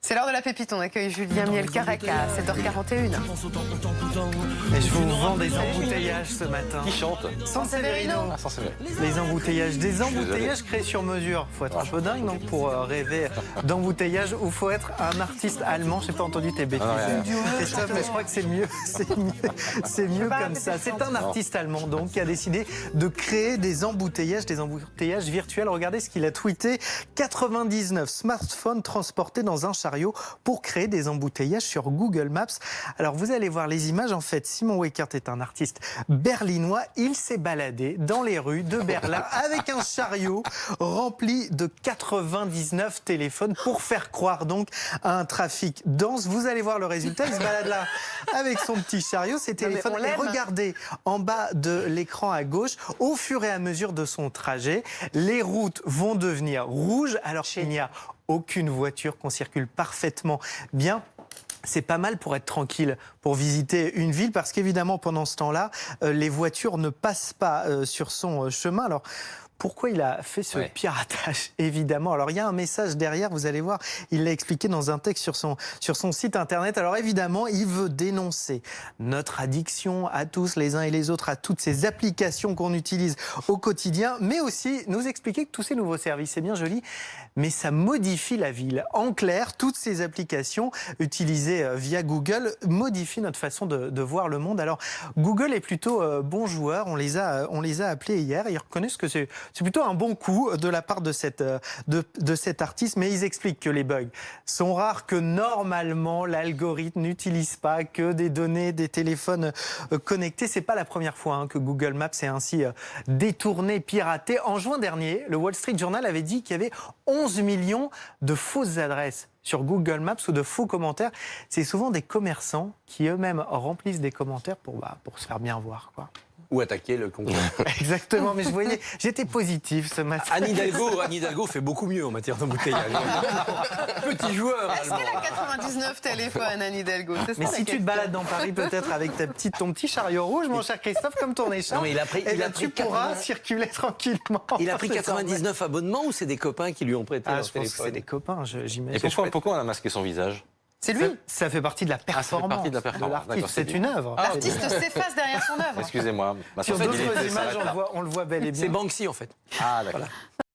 C'est l'heure de la pépite, on accueille Julien Miel-Caraca à 7h41. Et je vous vends des embouteillages ce matin. Qui chante? Sanseverino. Ah, sans Séverino. Les embouteillages, des embouteillages créés sur mesure. Faut être un peu dingue, non, pour rêver d'embouteillage, ou faut être un artiste allemand. J'ai pas entendu tes bêtises. Christophe, mais je crois que c'est mieux. C'est mieux comme ça. C'est un artiste allemand donc qui a décidé de créer des embouteillages virtuels. Regardez ce qu'il a tweeté. 99 smartphones transportés dans un chariot pour créer des embouteillages sur Google Maps. Alors vous allez voir les images. En fait, Simon Weckert est un artiste berlinois. Il s'est baladé dans les rues de Berlin avec un chariot rempli de 99 téléphones pour faire croire donc à un trafic dense. Vous allez voir le résultat. Il se balade là avec son petit chariot, ses téléphones. Et regardez en bas de l'écran à gauche, au fur et à mesure de son trajet, les routes vont devenir rouges alors qu'il n'y a aucune voiture, qu'on circule parfaitement bien. C'est pas mal pour être tranquille, pour visiter une ville, parce qu'évidemment, pendant ce temps-là, les voitures ne passent pas sur son chemin. Alors, pourquoi il a fait ce piratage? Évidemment. Alors, il y a un message derrière, vous allez voir, il l'a expliqué dans un texte sur son site internet. Alors, évidemment, il veut dénoncer notre addiction à tous, les uns et les autres, à toutes ces applications qu'on utilise au quotidien, mais aussi nous expliquer que tous ces nouveaux services, c'est bien joli, mais ça modifie la ville. En clair, toutes ces applications utilisées via Google modifient notre façon de voir le monde. Alors, Google est plutôt bon joueur. On les a appelés hier et ils reconnaissent que c'est plutôt un bon coup de la part de cet artiste, mais ils expliquent que les bugs sont rares, que normalement l'algorithme n'utilise pas que des données des téléphones connectés. C'est pas la première fois que Google Maps est ainsi détourné, piraté. En juin dernier, le Wall Street Journal avait dit qu'il y avait 11 millions de fausses adresses sur Google Maps ou de faux commentaires. C'est souvent des commerçants qui eux-mêmes remplissent des commentaires pour se faire bien voir, quoi. Ou attaquer le concurrent. Exactement, mais j'étais positif ce matin. Anne Hidalgo fait beaucoup mieux en matière d'embouteillage. Petit joueur. Est-ce qu'elle a 99 téléphones, Anne Hidalgo? Mais si tu te balades dans Paris peut-être avec ton petit chariot rouge, mon cher Christophe, comme ton écharpe, tu pourras circuler tranquillement. Il a pris 99 abonnements ou c'est des copains qui lui ont prêté leur je pense que téléphone? c'est des copains, j'imagine. Et pourquoi on a masqué son visage? C'est lui. Ça fait partie de la performance, l'artiste. C'est une œuvre. L'artiste s'efface derrière son œuvre. Excusez-moi. Sur d'autres images, on le voit bel et bien. C'est Banksy en fait. Ah, d'accord. Voilà.